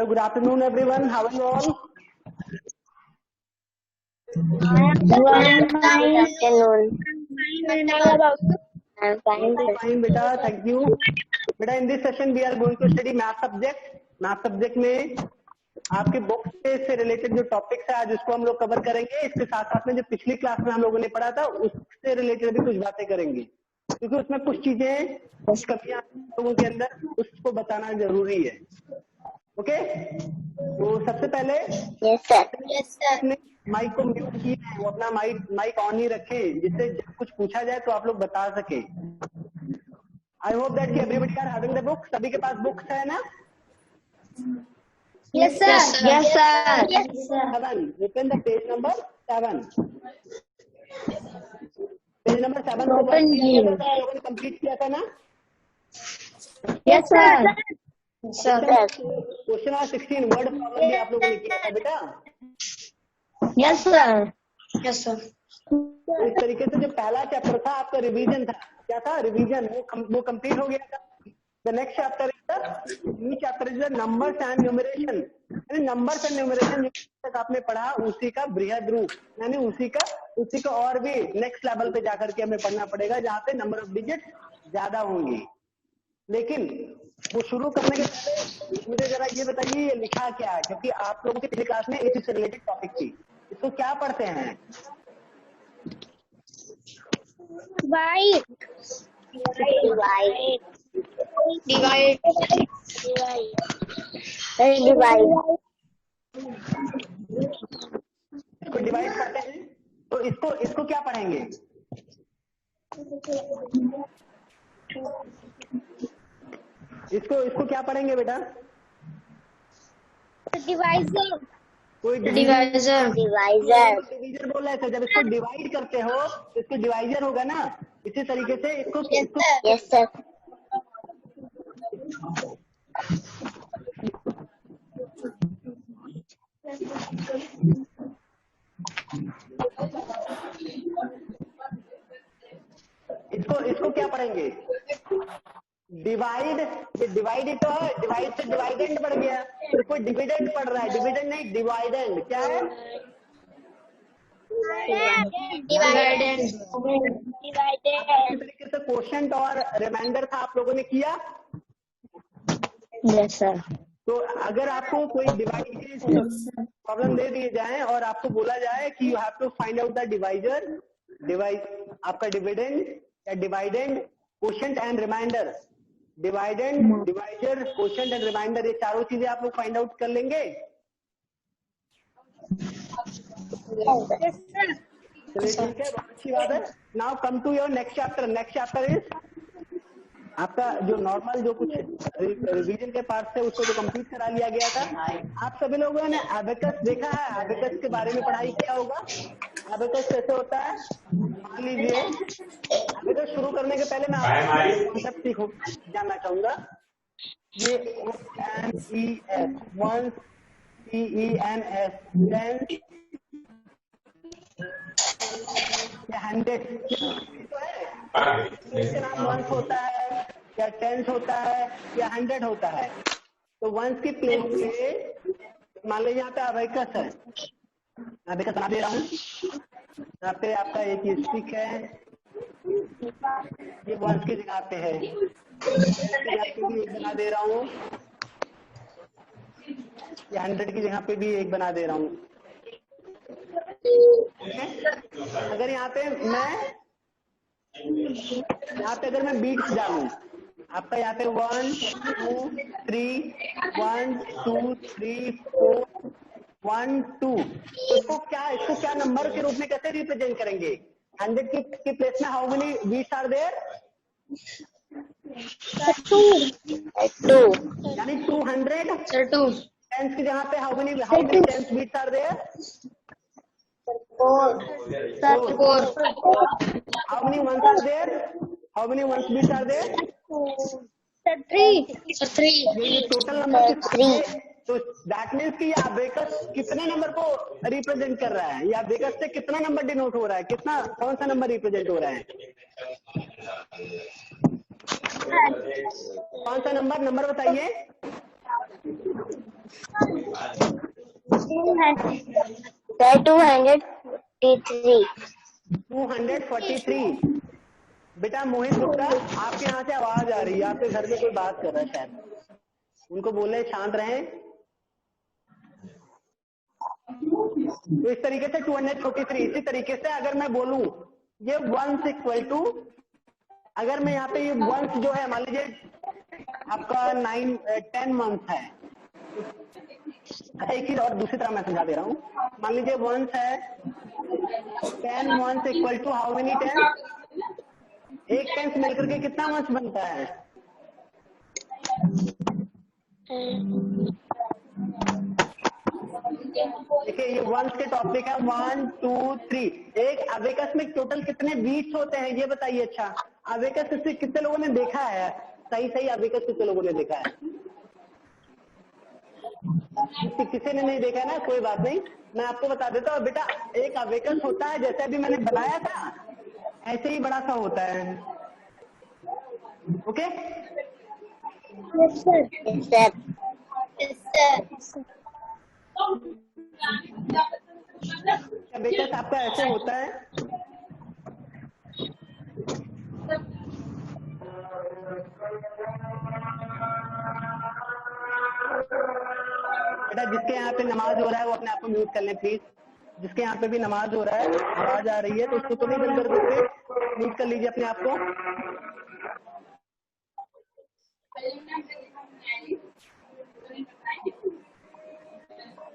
Hello, good afternoon, everyone. How are you all? Good afternoon. I'm fine. Fine, beta. Thank you. Beta, in this session we are going to study math subject. Math subject में आपके book से related जो topics है आज उसको हम लोग cover करेंगे. इसके साथ साथ में जो पिछली क्लास में हम लोगों ने पढ़ा था उससे रिलेटेड भी कुछ बातें करेंगे, क्योंकि उसमें कुछ चीजें कुछ कमियां लोगों के अंदर उसको बताना जरूरी है. ओके, तो सबसे पहले अपने माइक को म्यूट किए हैं, वो अपना माइक ऑन ही रखें, जिससे जब कुछ पूछा जाए तो आप लोग बता सके. I hope that everybody are having the book. सभी के पास बुक्स है ना? Yes, sir. Yes, sir. 7. Open the page number 7. Page number 7 को लोगों ने कंप्लीट किया था ना? Yes, sir. Question number 16 word problem भी आप लोगों ने किया था बेटा. Yes, sir. Yes, sir. तो इस तरीके से जो पहला चैप्टर था आपका रिवीजन था. क्या था? रिवीजन. वो कंप्लीट हो गया था. The next chapter is the numbers and numeration. यानी नंबर्स एंड न्यूमरेशन जो तक आपने पढ़ा उसी का बृहद रूप, यानी उसी का और भी नेक्स्ट लेवल पे जाकर के हमें पढ़ना पड़ेगा, जहाँ पे नंबर ऑफ डिजिट ज्यादा होंगी. लेकिन वो शुरू करने के पहले मुझे जरा ये बताइए ये लिखा क्या है, क्योंकि आप लोगों की पिछली क्लास में इसी से रिलेटेड टॉपिक थी. इसको क्या पढ़ते हैं? Divide. इसको डिवाइड करते हैं. तो इसको क्या पढ़ेंगे? इसको क्या पढ़ेंगे बेटा? Divisor. कोई Divisor. डिवीजर बोल रहा है. जब इसको डिवाइड करते हो तो इसको डिवाइजर होगा ना. इसी तरीके से इसको Yes, sir. इसको क्या पढ़ेंगे? डिवाइड. डिवाइड ही तो है. डिवाइड से डिवाइडेंड बढ़ गया. तो कोई डिविडेंड पढ़ रहा है. डिविडेंड नहीं, डिवाइडेंड. क्या है? Dividend. इस तरीके से क्वोशंट और रिमाइंडर था, आप लोगों ने किया. Yes, sir. तो अगर आपको कोई डिवाइड की प्रॉब्लम दे दिए जाए और आपको बोला जाए कि you have to find out the divide आपका डिविडेंड या dividend, quotient and remainder. Dividend, divisor, quotient and remainder, ये चारों चीजें आप लोग फाइंड आउट कर लेंगे. Yes, sir. चलिए ठीक है, बहुत अच्छी बात है. Now come to your next chapter. Next chapter is आपका जो नॉर्मल जो कुछ रिवीजन के पार्ट थे उसको जो कंप्लीट करा लिया गया था. आप सभी लोगों ने एबेकस देखा है? एबेकस के बारे में पढ़ाई किया होगा. एबेकस कैसे होता है? मान लीजिए एबेकस शुरू करने के पहले मैं आपको कॉन्सेप्ट जानना चाहूंगा. ये ONES, ones, TENS, tens, hundred. इसका नाम वंस होता है या टेंस होता है या हंड्रेड होता है. तो वंस की प्लेस पे मान लीजिए यहाँ पे अबेकस है. अबेकस बना दे रहा हूँ. यहाँ पे आपका एक स्टिक है, ये वंस की जगह पे है. भी एक बना दे रहा हूँ. ये हंड्रेड की जगह पे भी एक बना दे रहा हूँ. अगर यहाँ पे अगर मैं बीट्स डालूं, आपका यहाँ पे 1 2 3 1 2 3 4 1 2. इसको क्या नंबर के रूप में कैसे रिप्रेजेंट करेंगे? 100 की प्लेस में how many beads are there? 2. यानी 200. Sir, 2. टेंस की जगह पे how many tens beads are there? 4. Sir, 4. How many ones are there? How many ones bits are there? Sir, 3. Sir, 3. ये टोटल नंबर 3. तो that means कि ये abacus कितने number को रिप्रेजेंट कर रहा है? ये अबेकस से कितना नंबर डिनोट हो रहा है? कौन सा नंबर रिप्रेजेंट हो रहा है? कौन सा नंबर बताइए. $243. 243। बेटा मोहित गुप्ता, आपके यहाँ से आवाज आ रही है, आपके घर में कोई बात कर रहा है शायद, उनको बोले शांत रहें। तो इस तरीके से 243। इसी तरीके से अगर मैं बोलूं ये वंस इक्वल टू, अगर मैं यहाँ पे ये वंस जो है मान लीजिए आपका 10 मंथ है, एक ही और दूसरी तरह मैं समझा दे रहा हूँ। मान लीजिए वंस है 10 month equal to how many 10, एक टेंस मिलकर के कितना मंथ बनता है? देखिए ये वंस के टॉपिक है 1 2 3। एक अबेकस में टोटल कितने बीट्स होते हैं ये बताइए। अच्छा अबेकस से कितने लोगों ने देखा है? सही अबेकस कितने लोगों ने देखा है? किसी ने नहीं देखा ना, कोई बात नहीं, मैं आपको बता देता हूँ। बेटा एक अबेकस होता है जैसे अभी मैंने बताया था, ऐसे ही बड़ा सा होता है। Okay Yes, sir. Yes, sir. Yes, sir. Abacus आपका ऐसे होता है। बेटा जिसके यहाँ पे नमाज हो रहा है वो अपने आप को म्यूट कर लें प्लीज। जिसके यहाँ पे भी नमाज हो रहा है, आवाज आ रही है तो उसको तो नहीं बंद कर देते, म्यूट कर लीजिए अपने आप को।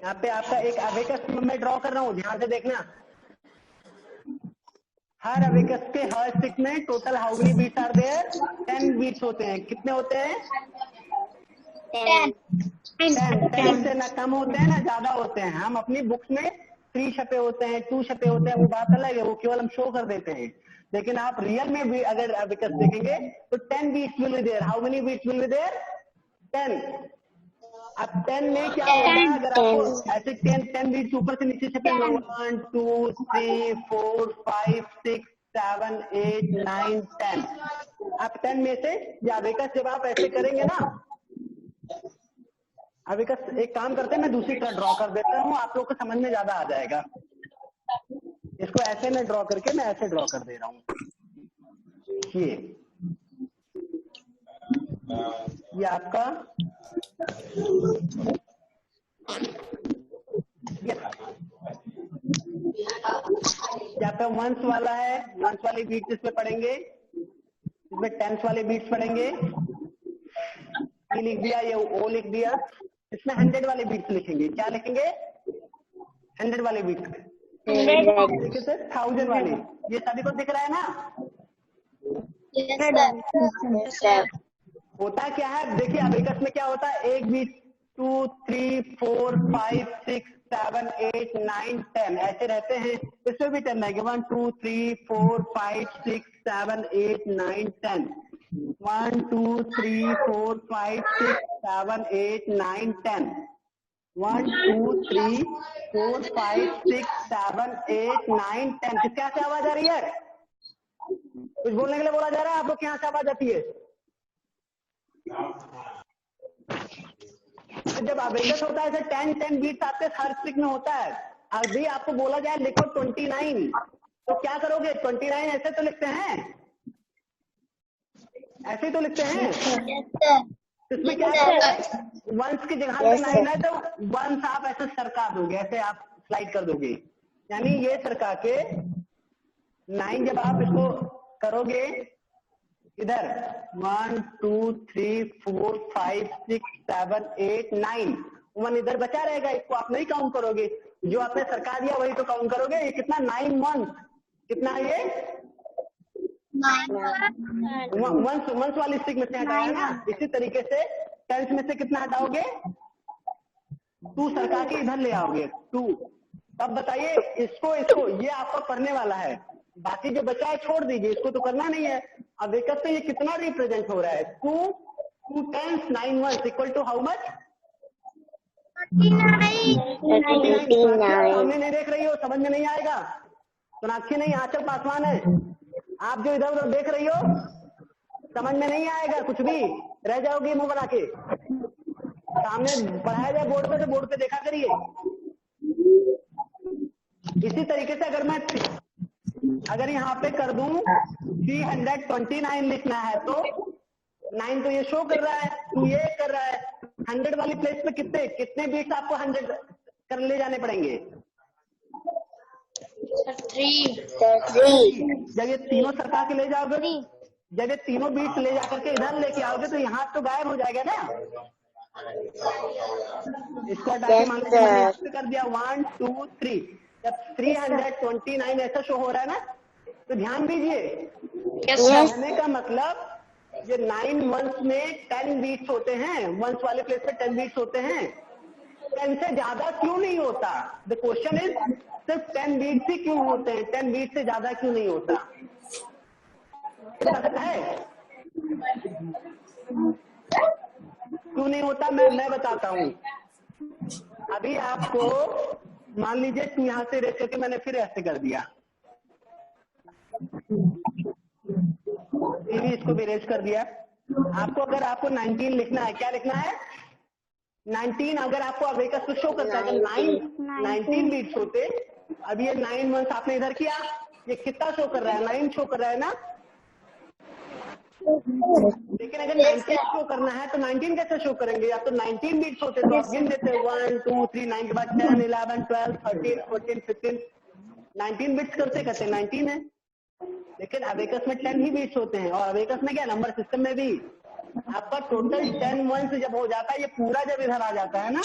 यहाँ पे आपका एक अबेकस मैं ड्रॉ कर रहा हूँ, ध्यान से देखना। हर अबेकस के हर स्टिक में total how many beads are there? 10 beads होते हैं। कितने होते हैं? 10 से ना कम होते हैं ना ज्यादा होते हैं। हम अपनी बुक्स में 3 छपे होते हैं, 2 छपे होते हैं, वो बात अलग है, वो केवल हम शो कर देते हैं। लेकिन आप रियल में भी अगर अबेकस देखेंगे तो 10 beads will be there. How many beads will be there? 10। अब 10 में क्या होता है? अगर आपको ऐसे 10 बीट्स ऊपर से नीचे छपे 1 2 3 4 5 6 7 8 9 10। अब 10 में से अबेकस जब आप ऐसे करेंगे ना, अबेकस एक काम करते हैं, मैं दूसरी तरह ड्रॉ कर देता हूँ, आप लोग को समझ में ज्यादा आ जाएगा। इसको ऐसे मैं ड्रॉ करके मैं ऐसे ड्रॉ कर दे रहा हूँ। ये आपका आपका वंस वाला है, वंस वाले बीट्स इसमें पढ़ेंगे, इसमें टेंस वाले बीट्स पढ़ेंगे। ये लिख दिया, ये ओ लिख दिया। इसमें 100 वाले बीट्स लिखेंगे। क्या लिखेंगे? 100 वाले बीट्स। देखिए सर 1000 वाले, ये सभी को दिख रहा है ना? Yes, sir. होता क्या है देखिए, अबेकस में क्या होता है? एक बीट 2 3 4 5 6 7 8 9 10 ऐसे रहते हैं। इसमें भी 10 रहेंगे, 1 2 3 4 5 6 7 8 9 10। 1 2 3 4 5 6 7 8 9 10। 1 2 3 4 5 6 7 8 9 10। किसके यहाँ से आवाज आ रही है? कुछ बोलने के लिए बोला जा रहा है? आप लोग के यहाँ से आवाज आती है? जब अबेकस होता है 10 बीट्स आपके हर स्टिक में होता है। अभी आपको बोला जाए लिखो 29, तो क्या करोगे? 29 ऐसे तो लिखते हैं, ऐसे तो लिखते हैं। इसमें क्या करोगे? वंस की जगह पे 9 है तो वंस आप ऐसे सरका दोगे, ऐसे आप स्लाइड कर दोगे, यानी ये सरका के 9 जब आप इसको करोगे इधर 1 2 3 4 5 6 7 8 9, 1 इधर बचा रहेगा, इसको आप नहीं काउंट करोगे, जो आपने सरका दिया वही तो काउंट करोगे। ये कितना? 9 मंथ। कितना है ये? वंस वाली स्टिक में से हटाया ना, इसी तरीके से टेंस में से कितना हटाओगे? 2 सरका के इधर ले आओगे 2। अब बताइए इसको ये आपका पढ़ने वाला है, बाकी जो बचा है छोड़ दीजिए, इसको तो करना नहीं है। अब अबेकस से ये कितना रिप्रेजेंट हो रहा है? 2 10 9 1 इक्वल टू हाउ मच? 39. सामने नहीं देख रही हो, समझ में नहीं आएगा। सोनाक्षी नहीं, आंचल पासवान है, आप जो इधर उधर देख रही हो समझ में नहीं आएगा, कुछ भी रह जाओगी मुंह बना के। सामने पढ़ाया जाए बोर्ड पे तो बोर्ड पे देखा करिए। इसी तरीके से अगर यहाँ पे कर दूं 329 लिखना है तो 9 तो ये शो कर रहा है, 2 ये कर रहा है। 100 वाली प्लेस पे कितने बीट्स आपको 100 कर ले जाने पड़ेंगे? 3। जब ये तीनों सरका के ले जाओगे, जब ये तीनों बीट्स ले जाकर के इधर लेके आओगे तो यहाँ तो गायब हो जाएगा ना। इसको हटा के मान लीजिए कर दिया 1 2 3। जब 329 ऐसा शो हो रहा है ना, तो ध्यान दीजिए। कहने का मतलब ये 9 वंस में 10 बीट्स होते हैं, वंस वाले प्लेस पे 10 बीट्स होते हैं। 10 से ज्यादा क्यों नहीं होता? द क्वेश्चन इज सिर्फ 10 बीट्स ही क्यों होते हैं, 10 बीट्स से ज्यादा क्यों नहीं होता? पता है क्यों नहीं होता? मैं बताता हूँ। अभी आपको मान लीजिए तू यहाँ से रेस करके मैंने फिर ऐसे कर दिया, इसको भी रेस कर दिया। अगर आपको 19 लिखना है, क्या लिखना है? 19 अगर आपको अबेकस शो करता है 19 बीट्स होते। अब ये 9 वंस आपने इधर किया, ये कितना शो कर रहा है? 9 शो कर रहा है ना। लेकिन अगर 19 शो करना है तो 19 कैसे शो करेंगे? या तो 19 बीट्स होते तो आप गिन देते 1 2 3 9 के बाद 10 11 12 13 14 15 19 बिट्स करते 19 है। लेकिन अबेकस में 10 ही बीट्स होते हैं। और अबेकस में क्या, नंबर सिस्टम में भी आपका टोटल 10 वंस जब हो जाता है, ये पूरा जब इधर आ जाता है ना,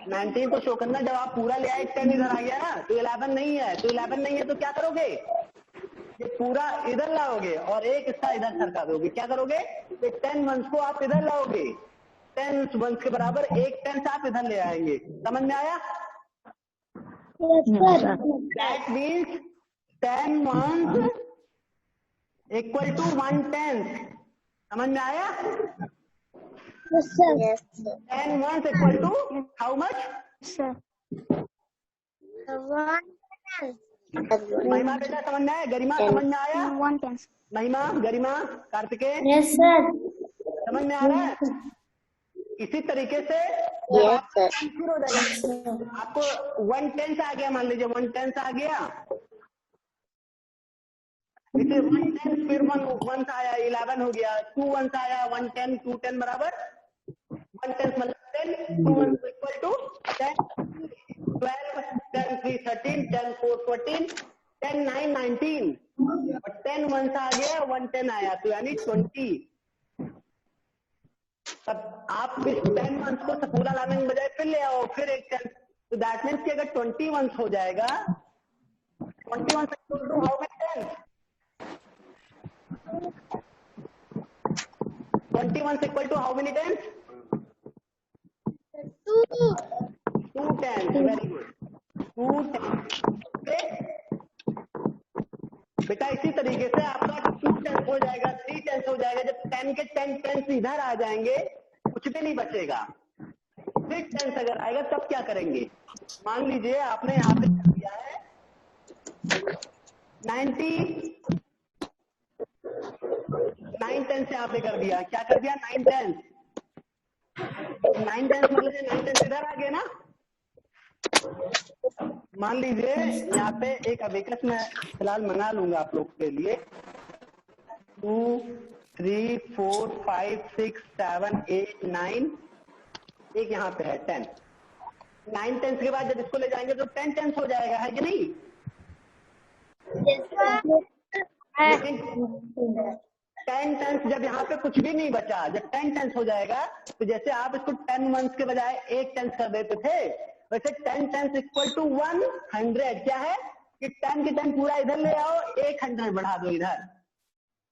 19 को शो करना, जब आप पूरा ले आए 10 इधर आ गया ना, तो 11 नहीं है। तो 11 नहीं है तो क्या करोगे? ये पूरा इधर लाओगे और एक हिस्सा इधर सरका दोगे। क्या करोगे? ये 10 वंस को आप इधर लाओगे, 10 वंस के बराबर एक 10 आप इधर ले आएंगे। समझ में आया? That means 10 ones equal to 1/10। समझ में आया? 10 ones equal to how much? Mahima बेटा समझ में आया? गरिमा समझ में आया? महिमा, गरिमा, कार्तिकेय, यस सर, समझ में आ रहा है? इसी तरीके से फिर हो जाएगा। आपको 1/10 आ गया, मान लीजिए 1/10 आ गया, इसे 1/10 फिर 1 वंस आया 11 हो गया, 2 वंस आया 1/10 2/10 बराबर 1/10 मतलब 10, 2 वंस इक्वल टू 10, 12 10 3 13 10 4 14 10 9 19 और 10 वंस आ गया 1/10 आया, तो यानी 20। तब आप इस 10 वंस को पूरा लाने के बजाय फिर ले आओ, फिर एक 10, तो दैट मीन्स कि अगर 20 वंस हो जाएगा, 20 ones equal to how many 10? 21 equal to how many tens? 2 tens. Very good. 2 tens. Okay? बेटा इसी तरीके से आपका 2 tens हो जाएगा, 3 tens हो जाएगा। जब 10 के 10 tens इधर आ जाएंगे, कुछ भी नहीं बचेगा। 6 tens अगर आएगा तब क्या करेंगे? मान लीजिए आपने यहाँ पे दिया है 90 9 10 से आपने कर दिया। क्या कर दिया? 9 10 मतलब 9 10 इधर आ गए ना। मान लीजिए यहाँ पे एक अबेकस में फिलहाल मंगा लूंगा आप लोग के लिए। 2 3 4 5 6 7 8 9 एक यहाँ पे है 10। 9 10 के बाद जब इसको ले जाएंगे तो 10 10 हो जाएगा, है कि नहीं? लेकिन 10 10 जब यहाँ पे कुछ भी नहीं बचा, जब 10 10 हो जाएगा तो जैसे आप इसको 10 वंस के बजाय 1 10 कर देते थे, वैसे 10 10 इक्वल टू 100। क्या है कि 10 के 10 पूरा इधर ले आओ, 100 बढ़ा दो इधर।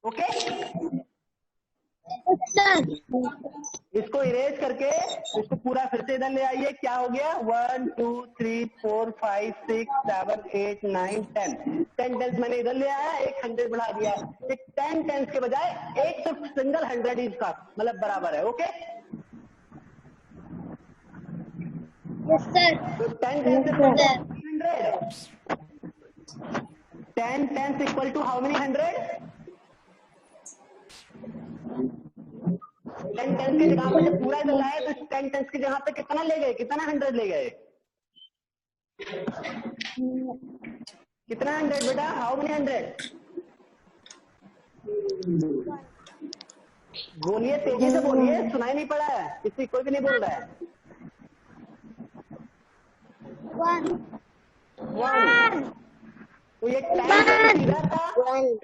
ओके, इसको इरेज करके इसको पूरा फिर से इधर ले आइए। क्या हो गया? 1 2 3 4 5 6 7 8 9 10 10 टेंस मैंने इधर ले आया, 100 बढ़ा दिया। 10 टेंस के बजाय एक सिर्फ सिंगल 100 इसका मतलब बराबर है। ओके, यस सर, तो 10 tens equal to 100। 10 tens equal to how many 100? 10 tens की जगह पे जब पूरा इधर लाए तो 10 टेंस की जगह पे कितना ले गए, कितना 100 ले गए, कितना 100 बेटा, हाउ मेनी 100? बोलिए, तेजी से बोलिए, सुनाई नहीं पड़ा है, किसी कोई भी नहीं बोल रहा है। 1 तो ये 10 टेंस इधर था,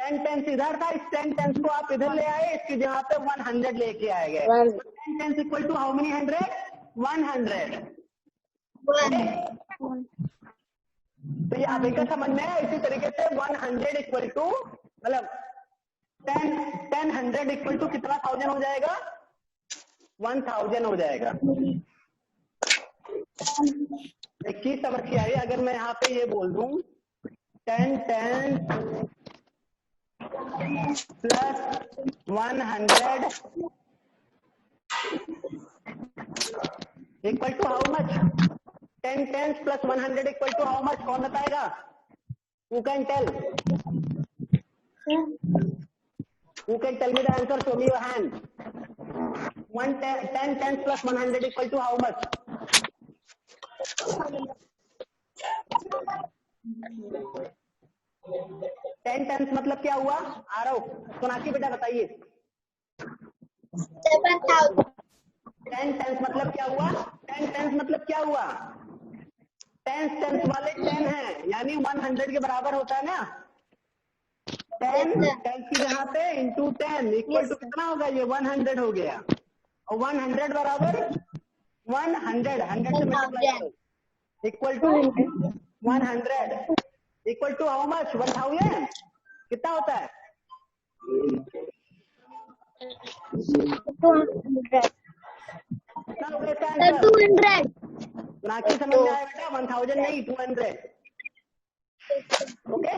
10 टेंस इधर था, इस 10 टेंस को आप इधर ले आए, इसकी जगह पे 100 लेके आए गए। 10 tens equal to how many 100? 100। तो ये आप इनका समझ में है। इसी तरीके से 100 इक्वल टू मतलब 10 100 इक्वल टू कितना 1000 हो जाएगा, 1000 हो जाएगा। एक चीज समझ के आई, अगर मैं यहाँ पे ये बोल दूं 10 plus 100 equal to how much, 10 tens plus 100 equal to how much, कौन बताएगा? Who can tell? Who can tell me the answer? Show me your hand. 10 tens plus 100 equal to how much? 10 tens मतलब क्या हुआ? आरव, सोनाक्षी बेटा बताइए। 10 tens मतलब क्या हुआ? 10 टेंस मतलब क्या हुआ? टेंस वाले 10 हैं, यानी 100 के बराबर होता है ना। 10 टेंस की जगह पे इंटू 10 इक्वल टू कितना होगा? ये 100 हो गया। और 100 बराबर 100 से मल्टीप्लाई करो equal to 100 equal to how much? 1000। कितना होता है? 200। राखी समझ में आया बेटा? 1000 नहीं, 200। ओके।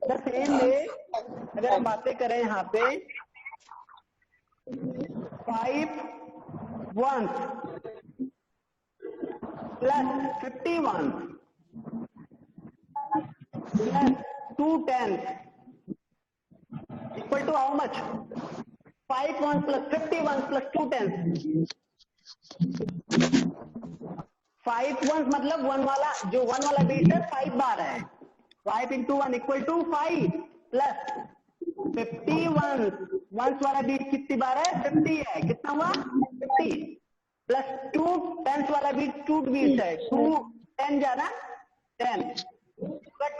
द सेम वे अगर हम बातें करें यहाँ पे 5 1 plus 51 plus 2 10 equal to how much? 5 1 plus 51 plus 2 10। 5 1 मतलब 1 वाला, जो 1 वाला बीट है 5 बार है। 5 इंटू 1 इक्वल टू 5 प्लस 51 1 वाला बीट कितनी बार है? 50 है। कितना हुआ? 50 प्लस 2 10 वाला बीट 2 बीट है, 2 10 जाना 10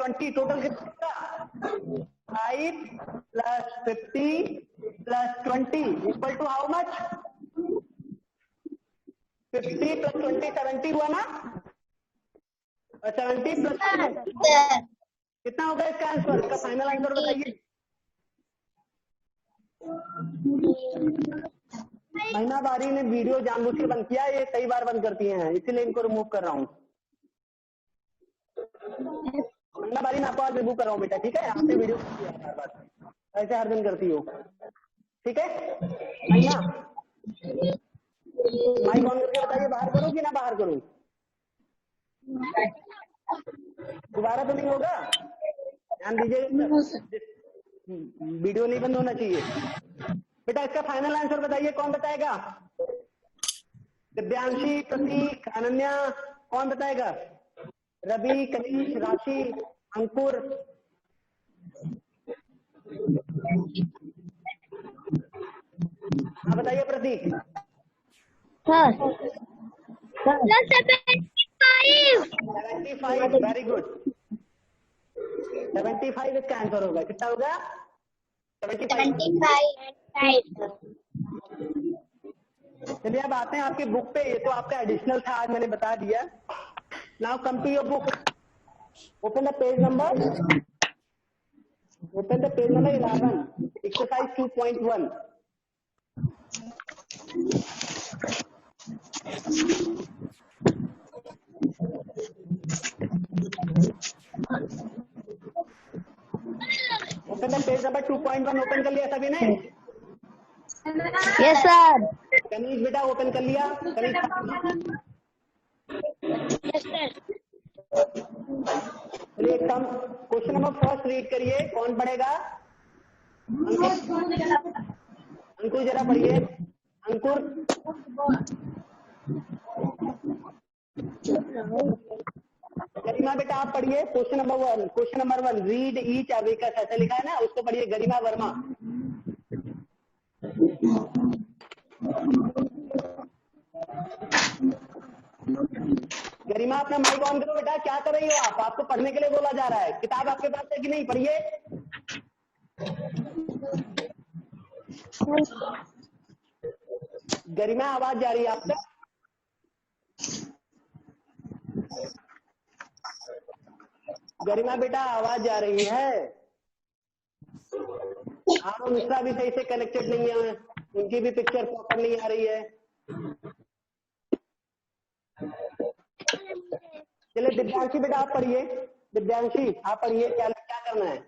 20 टोटल कितना? 5 plus 50 plus 20 equal to how much? 50 plus 20 70 हुआ ना? और 70 प्लस कितना होगा इसका आंसर? इसका फाइनल आंसर बताइए। महिमा बारी ने वीडियो जानबूझ के बंद किया, ये कई बार बंद करती हैं, इसीलिए इनको रिमूव कर रहा हूँ। महिमा बारी मैं आपको आज रिमूव कर रहा हूँ बेटा, ठीक है? आपने वीडियो बार बार ऐसे हर दिन करती हो, ठीक है? महिमा माइक ऑन करके बताइए, बाहर करूँ कि ना बाहर करूँ? दोबारा तो नहीं होगा, ध्यान दीजिए, वीडियो नहीं बंद होना चाहिए बेटा। इसका फाइनल आंसर बताइए, कौन बताएगा? दिव्यांशी, प्रतीक, अनन्या, कौन बताएगा? रवि, कनीश, राशि, अंकुर, हाँ बताइए प्रतीक। 75, वेरी गुड। 75 इसका आंसर होगा। कितना होगा? 75। चलिए अब आते हैं आपकी बुक पे। ये तो आपका एडिशनल था, आज मैंने बता दिया। Now come to your book, open the page number 11, exercise 2.1। Open the page number 2.1। Open कर लिया सभी ने? Yes sir. कनीश बेटा ओपन कर लिया? Kanish yes sir. चलिए कम क्वेश्चन नंबर फर्स्ट रीड करिए, कौन पढ़ेगा? अंकुर जरा पढ़िए, अंकुर। गरिमा बेटा आप पढ़िए question number one, read each abacus ऐसे लिखा है ना, उसको पढ़िए, गरिमा वर्मा। गरिमा अपना माइक ऑन करो बेटा, क्या कर रही हो आप? आपको पढ़ने के लिए बोला जा रहा है, किताब आपके पास है कि नहीं? पढ़िए। गरिमा आवाज जा रही है आपका? गरिमा बेटा आवाज जा रही है? हाँ, मिश्रा भी सही से कनेक्टेड नहीं है, उनकी भी पिक्चर प्रॉपर नहीं आ रही है। चलिए दिव्यांशी बेटा आप पढ़िए, दिव्यांशी आप पढ़िए, क्या क्या करना है?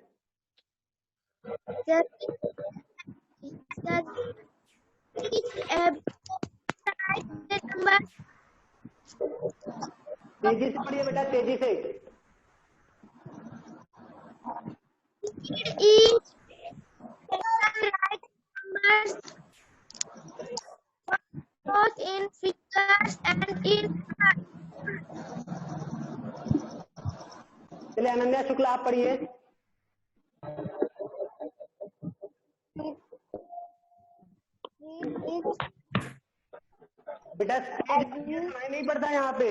तेजी से पढ़िए बेटा, तेजी से। in figures and in चलिए अनन्या शुक्ला आप पढ़िए। बेटा सुनाई नहीं पड़ता यहाँ पे,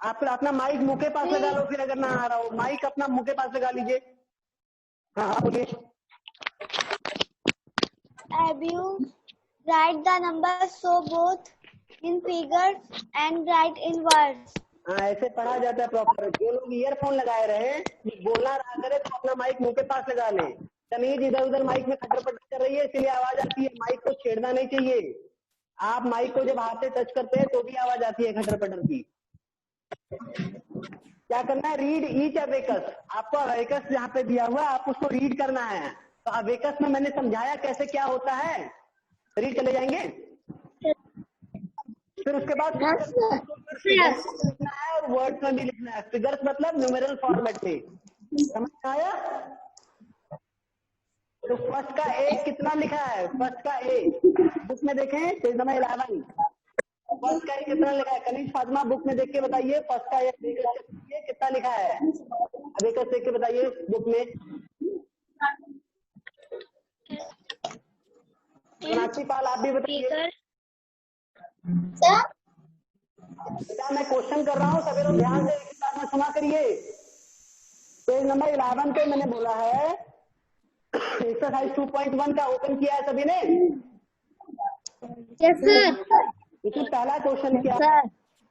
आप अपना माइक मुंह के पास लगा लो, फिर अगर ना आ रहा हो माइक अपना मुंह के पास लगा लीजिए। हाँ बोलिए। Have you write the numbers so both in figures and write in words? हाँ ऐसे पढ़ा जाता है प्रॉपर। जो लोग ईयरफोन लगाए रहे, बोलना रहा करे तो अपना माइक मुंह के पास लगा ले। तमीज इधर उधर माइक में खटर पटर कर रही है, इसलिए आवाज आती है। माइक को छेड़ना नहीं चाहिए। आप माइक को जब हाथ से टच करते हैं तो भी आवाज आती है खटर पटर की। क्या करना है? Read each abacus. आपको अवेकस जहाँ पे दिया हुआ है आप उसको रीड करना है। तो अवेकस में मैंने समझाया कैसे क्या होता है, रीड चले जाएंगे। फिर उसके बाद लिखना है और वर्ड्स में भी लिखना है। फिगर्स मतलब न्यूमेरल फॉर्मेट में, समझ आया? तो फर्स्ट का ए कितना लिखा है? फर्स्ट का ए बुक में देखें, पेज नंबर 11। फर्स्ट का ए कितना लिखा है? कनीज फातिमा बुक में देख के बताइए, फर्स्ट का ए कितना लिखा है? अब एक देख के बताइए बुक में। मीनाक्षी पाल आप भी बताइए। बेटा मैं क्वेश्चन कर रहा हूँ, सभी लोग ध्यान से एक साथ में सुना करिए। पेज नंबर 11 पे मैंने बोला है एक्सरसाइज 2.1 का ओपन किया है सभी ने? Yes sir. इसमें पहला क्वेश्चन क्या है?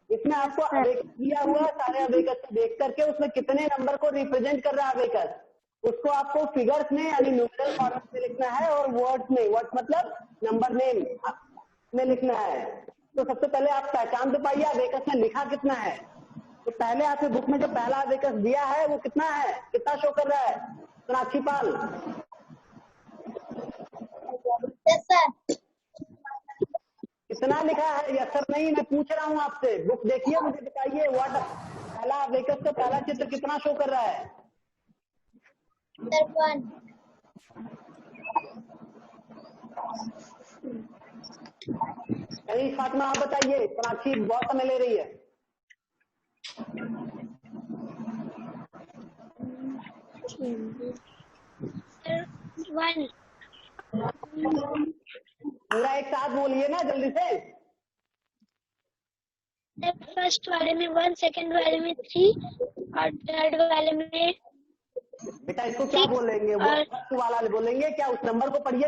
इसमें आपको अवेकस दिया हुआ, सारे अवेकस को देख करके उसमें कितने नंबर को रिप्रेजेंट कर रहा है अवेकस, उसको आपको फिगर्स में यानी न्यूमेरल फॉर्मेट में लिखना है और वर्ड्स में, वर्ड्स मतलब नंबर नेम में लिखना है। तो सबसे पहले आप पहचान तो पाइए अवेकस में लिखा कितना है। तो पहले आपके बुक में जो पहला अवेकस दिया है वो कितना है, कितना शो कर रहा है? मीनाक्षी पाल कितना लिखा है? यस सर नहीं, मैं पूछ रहा हूँ आपसे। बुक देखिए, मुझे बताइए व्हाट पहला अवेकस का पहला चित्र कितना शो कर रहा है? कहीं फातिमा आप बताइए, मीनाक्षी बहुत समय ले रही है। One. पूरा एक साथ बोलिए ना जल्दी से। फर्स्ट वाले में 1, सेकंड वाले में 3 और थर्ड वाले में बेटा इसको क्या बोलेंगे? फर्स्ट वाला बोलेंगे क्या? उस नंबर को पढ़िए।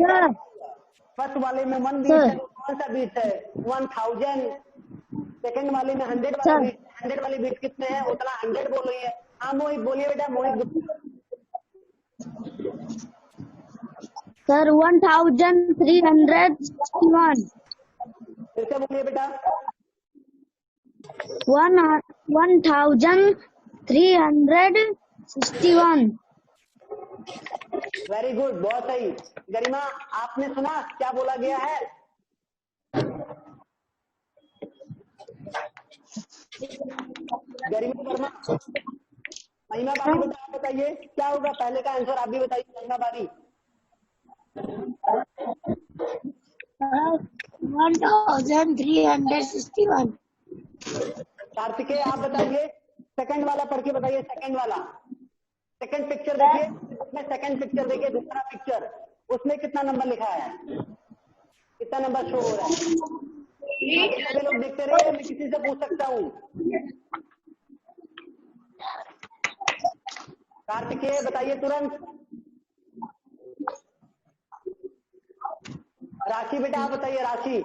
फर्स्ट वाले में 1 बीट है, कौन सा बीट है? 1000। सेकंड वाले में 100 वाला बीट, 100 वाली बीट कितने हैं उतना 100 बोलिए। हाँ मोहित बोलिए बेटा, मोहित। सर 1361। फिर से बोलिए बेटा। 1361। वेरी गुड, बहुत सही। गरिमा आपने सुना क्या बोला गया है? गरिमा वर्मा, महिमा बारी बेटा आप बताइए क्या होगा? पहले का आंसर आप भी बताइए महिमा बारी। $1,361. कार्तिकेय आप बताइए, सेकंड वाला पढ़ के बताइए, सेकंड वाला, सेकंड पिक्चर देखिए, उसमें सेकंड पिक्चर देखिए, दूसरा पिक्चर, उसमें कितना नंबर लिखा है, कितना नंबर शो हो रहा है? बाकी सभी लोग देखते रहिए, मैं किसी से पूछ सकता हूँ। कार्तिकेय बताइए तुरंत। राशि बेटा आप बताइए, राशि।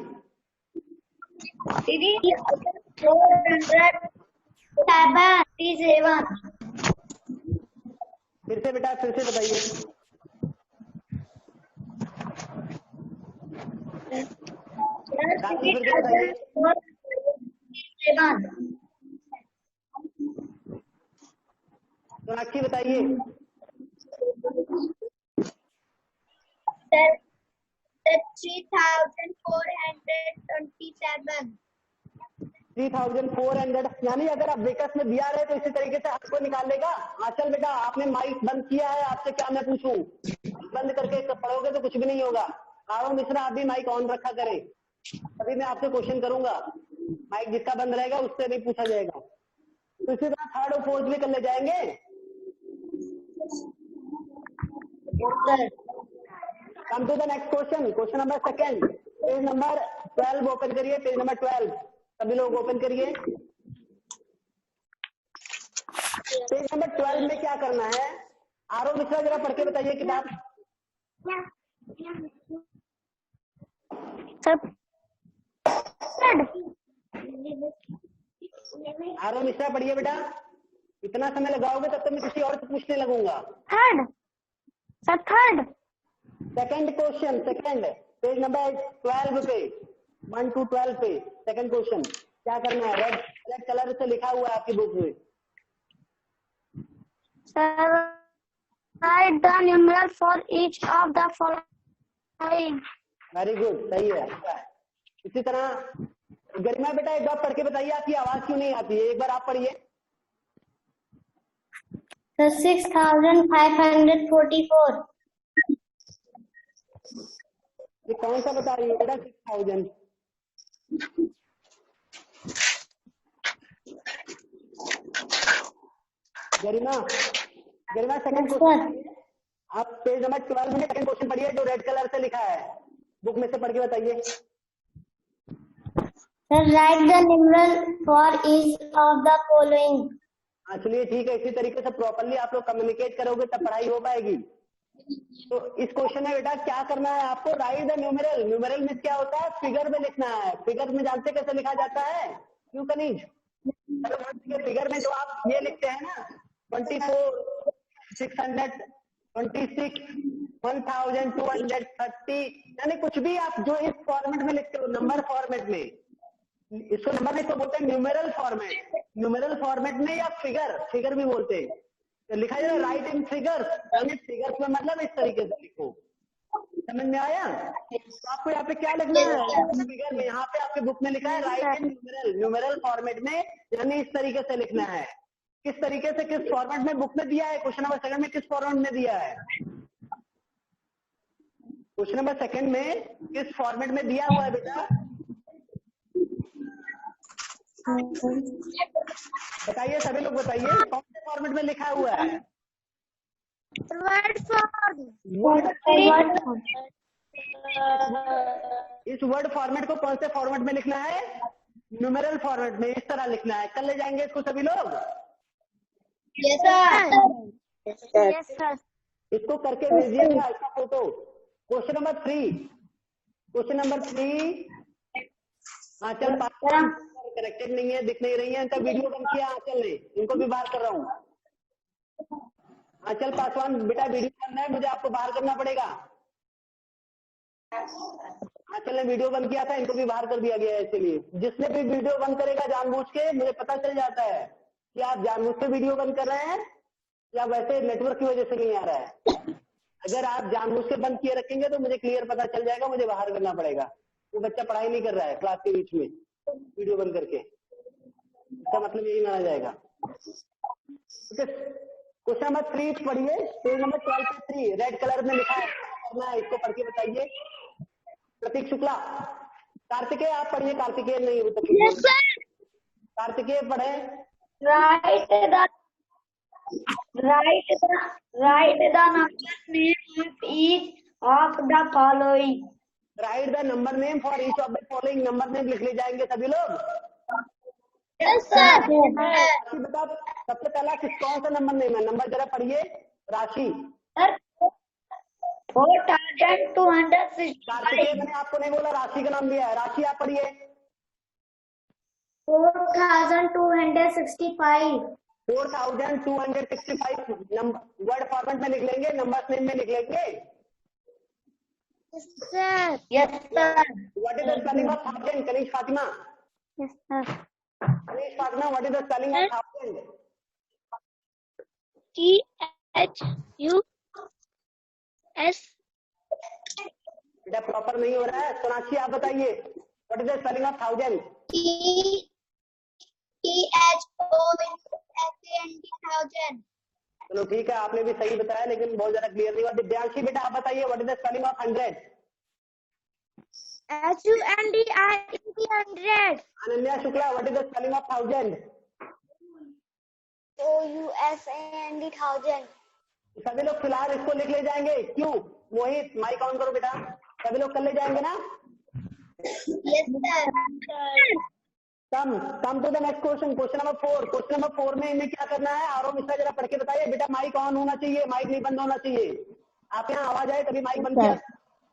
477. फिर से बेटा, फिर से बताइए। राशि फिर से बताइए। 7. सोनाक्षी बताइए। 3,427. 3,400, यानी अगर आप ब्रेकर्स में दिया रहे तो इसी तरीके से आपको निकाल लेगा। आंचल बेटा आपने माइक बंद किया है, आपसे क्या मैं पूछूं? बंद करके पढ़ोगे तो कुछ भी नहीं होगा। आरव मिश्रा आप भी माइक ऑन रखा करें, तभी मैं आपसे क्वेश्चन करूंगा। माइक जिसका बंद रहेगा उससे नहीं पूछा जाएगा। तो इसी तरह थर्ड और फोर्थ भी कर ले जाएंगे। Come to the next question, question number second, page number 12 open करिए, पेज नंबर 12 सभी लोग ओपन करिए। पेज नंबर 12 में क्या करना है? आरव मिश्रा जरा पढ़ के बताइए किताब। आरव मिश्रा पढ़िए बेटा, इतना समय लगाओगे तब तक मैं किसी और से पूछने लगूंगा। Third. Second question, second page number 12 पे, 1 to 12 पे सेकंड क्वेश्चन क्या करना है? रेड कलर से लिखा हुआ है आपकी बुक में। Write the numeral for each of the following. Very good, सही है। इसी तरह गरिमा बेटा एक बार पढ़ के बताइए, आपकी आवाज क्यों नहीं आती है? एक बार आप पढ़िए। 6,544. ये कौन सा बता रही है बेटा? 6,000। गरिमा सेकंड क्वेश्चन, आप पेज नंबर 12 में सेकंड क्वेश्चन पढ़िए जो रेड कलर से लिखा है, बुक में से पढ़ के बताइए। Write the numeral for each of the following. हाँ चलिए ठीक है, इसी तरीके से प्रॉपरली आप लोग कम्युनिकेट करोगे तब पढ़ाई हो पाएगी। तो इस क्वेश्चन में बेटा क्या करना है आपको? Right the numeral. न्यूमेरल में क्या होता है? फिगर में लिखना है। फिगर में जानते कैसे लिखा जाता है? क्यों कनीज? फिगर में जो आप ये लिखते हैं ना 24, 600, 26, 1230, यानी कुछ भी आप जो इस फॉर्मेट में लिखते हो, नंबर फॉर्मेट में, इसको नंबर नहीं तो बोलते हैं न्यूमेरल फॉर्मेट। न्यूमेरल फॉर्मेट में या फिगर भी बोलते हैं। तो लिखा जाए राइट इन फिगर्स, यानी फिगर्स में मतलब इस तरीके से लिखो। समझ में आया? तो आपको यहाँ पे क्या लिखना है? फिगर में यहाँ पे आपके बुक में लिखा है राइट इन न्यूमेरल। न्यूमेरल फॉर्मेट में यानी इस तरीके से लिखना है। किस तरीके से, किस फॉर्मेट में बुक में दिया है? क्वेश्चन नंबर सेकंड में किस फॉर्मेट में दिया है? क्वेश्चन नंबर सेकंड में किस फॉर्मेट में दिया हुआ है बेटा? बताइए, सभी लोग बताइए, कौन से फॉर्मेट में लिखा हुआ है? इस वर्ड फॉर्मेट को कौन से फॉर्मेट में लिखना है? न्यूमेरल फॉर्मेट में, इस तरह लिखना है। कर ले जाएंगे इसको सभी लोग? Yes, sir. इसको करके भेजिएगा इसका फोटो। क्वेश्चन नंबर 3, आंचल करेक्टेड नहीं है, दिख नहीं रही है, इनका वीडियो बंद किया आंचल ने, इनको भी बाहर कर रहा हूँ। आंचल पासवान बेटा वीडियो बंद है, मुझे आपको बाहर करना पड़ेगा। आंचल ने वीडियो बंद किया था, इनको भी बाहर कर दिया गया है। इसलिए जिसने भी वीडियो बंद करेगा जानबूझ के, मुझे पता चल जाता है कि आप जानबूझ के वीडियो बंद कर रहे हैं या वैसे नेटवर्क की वजह से नहीं आ रहा है। अगर आप जानबूझ के बंद किए रखेंगे तो मुझे क्लियर पता चल जाएगा, मुझे बाहर करना पड़ेगा। वो बच्चा पढ़ाई नहीं कर रहा है क्लास के बीच में वीडियो बंद करके, इसका मतलब यही माना जाएगा। क्वेश्चन नंबर 3 पढ़िए, पेज नंबर 12 पे 3 रेड कलर में लिखा है करना है इसको पढ़ के बताइए। प्रतीक शुक्ला, कार्तिकेय आप पढ़िए। कार्तिकेय नहीं वो तो Yes, sir. कार्तिकेय पढ़े। Write the number name of each of the following. Right the number name for each of the following. Number name लिख ले जाएंगे सभी लोग। Yes, sir. राशि बता, सबसे पहला कौन सा नंबर नेम है? नंबर जरा पढ़िए। राशि 4265. कार्तिकेय मैंने आपको नहीं बोला, राशि का नाम दिया है। राशि आप पढ़िए। 4265. 4265 नंबर वर्ड फॉर्मेट में लिख लेंगे, नंबर नेम में लिख लेंगे। Yes, sir. Yes, sir. What is the spelling of thousand? Kanish Fatima, Yes, sir. Kanish Fatima, what is the spelling of thousand? THUS. बेटा प्रॉपर नहीं हो रहा है। सोनाक्षी आप बताइए, what is the spelling of thousand? THOUSAND. चलो ठीक है, आपने भी सही बताया लेकिन बहुत ज्यादा क्लियर नहीं हुआ। दिव्यांशी बेटा आप बताइए, what is the spelling of 100? HUNDRED. Ananya Shukla, what is the spelling of 1000? OUSAND 1000. सभी लोग फिलहाल इसको लिख ले जाएंगे। क्यों? मोहित माइक ऑन करो बेटा। सभी लोग कर ले जाएंगे ना? Yes, sir. Come to the next question. Question number 4। Question number 4 में इन्हें क्या करना है? आरओ मिश्रा जरा पढ़ के बताइए। बेटा माइक ऑन होना चाहिए, माइक नहीं बंद होना चाहिए। आप यहाँ आवाज आए तभी माइक बंद किया,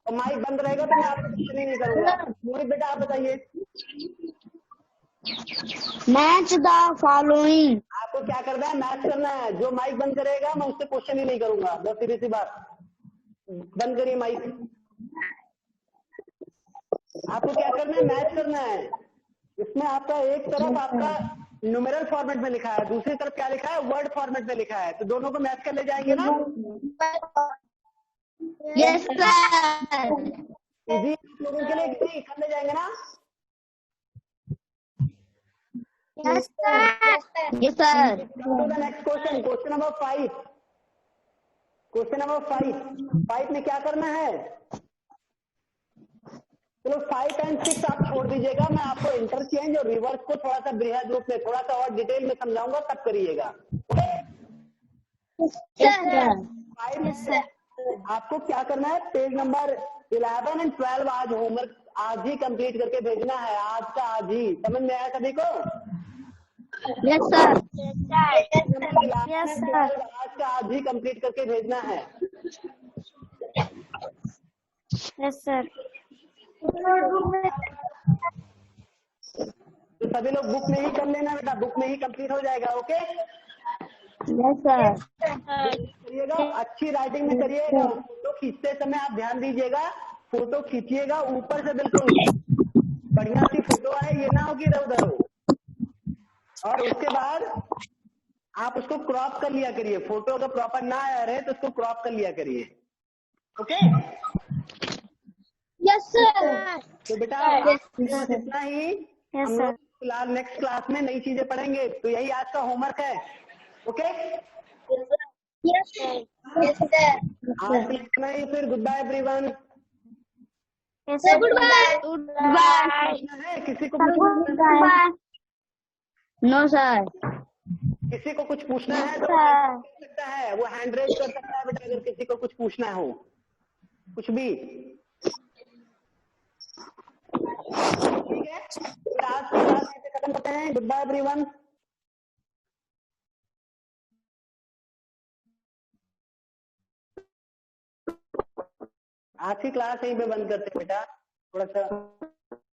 और माइक बंद रहेगा तो मैं आपको क्वेश्चन ही नहीं करूंगा। मोहित बेटा आप बताइए। Match the following. आपको क्या करना है? मैच करना है। जो माइक बंद करेगा मैं उससे क्वेश्चन ही नहीं करूंगा। बस सीधी सी बात। बंद करिए माइक। आपको क्या करना है? मैच करना है। इसमें आपका एक तरफ आपका न्यूमेरल फॉर्मेट में लिखा है, दूसरी तरफ क्या लिखा है? वर्ड फॉर्मेट में लिखा है। तो दोनों को मैच कर ले जाएंगे ना? Yes, sir. इजी लोगों के लिए इजी कर ले जाएंगे ना? Yes, sir. Yes, sir. तो the next question, question number 5। Question number 5 में क्या करना है? चलो 5 एंड 6 आप छोड़ दीजिएगा, मैं आपको इंटरचेंज और रिवर्स को थोड़ा सा बृहद रूप में, थोड़ा सा और डिटेल में समझाऊंगा, तब करिएगा। Yes, sir. आपको क्या करना है? पेज नंबर 11 एंड 12 आज होमवर्क आज ही कंप्लीट करके भेजना है। आज का आज ही। समझ में आया सभी को? Yes, sir. Yes, sir. आज का आज ही कंप्लीट करके भेजना है। Yes, sir. तो सभी लोग बुक में ही कर लेना बेटा, बुक में ही कंप्लीट हो जाएगा। ओके? Yes, sir. करिएगा, अच्छी राइटिंग में करिएगा। फोटो खींचते समय आप ध्यान दीजिएगा, फोटो खींचिएगा ऊपर से, बिल्कुल बढ़िया सी फोटो आए, ये ना हो कि इधर उधर हो। और उसके बाद आप उसको क्रॉप कर लिया करिए। फोटो अगर प्रॉपर ना आ रहे तो उसको क्रॉप कर लिया करिए। ओके? Yes, sir. तो बेटा इतना ही। हम लोग फिलहाल नेक्स्ट क्लास में नई चीजें पढ़ेंगे। तो यही आज का होमवर्क है। Okay? Yes, sir. Yes, sir. आज के लिए इतना ही। फिर goodbye everyone. Yes, sir. Goodbye. Goodbye. है किसी को Goodbye. No, sir. किसी को कुछ पूछना है तो कर सकता है, वो हैंड रेज कर सकता है बेटा, अगर किसी को कुछ पूछना हो कुछ भी। ठीक है, फिर आज की क्लास ऐसे खत्म करते हैं। Goodbye everyone. आज की क्लास यहीं पे बंद करते हैं बेटा, थोड़ा सा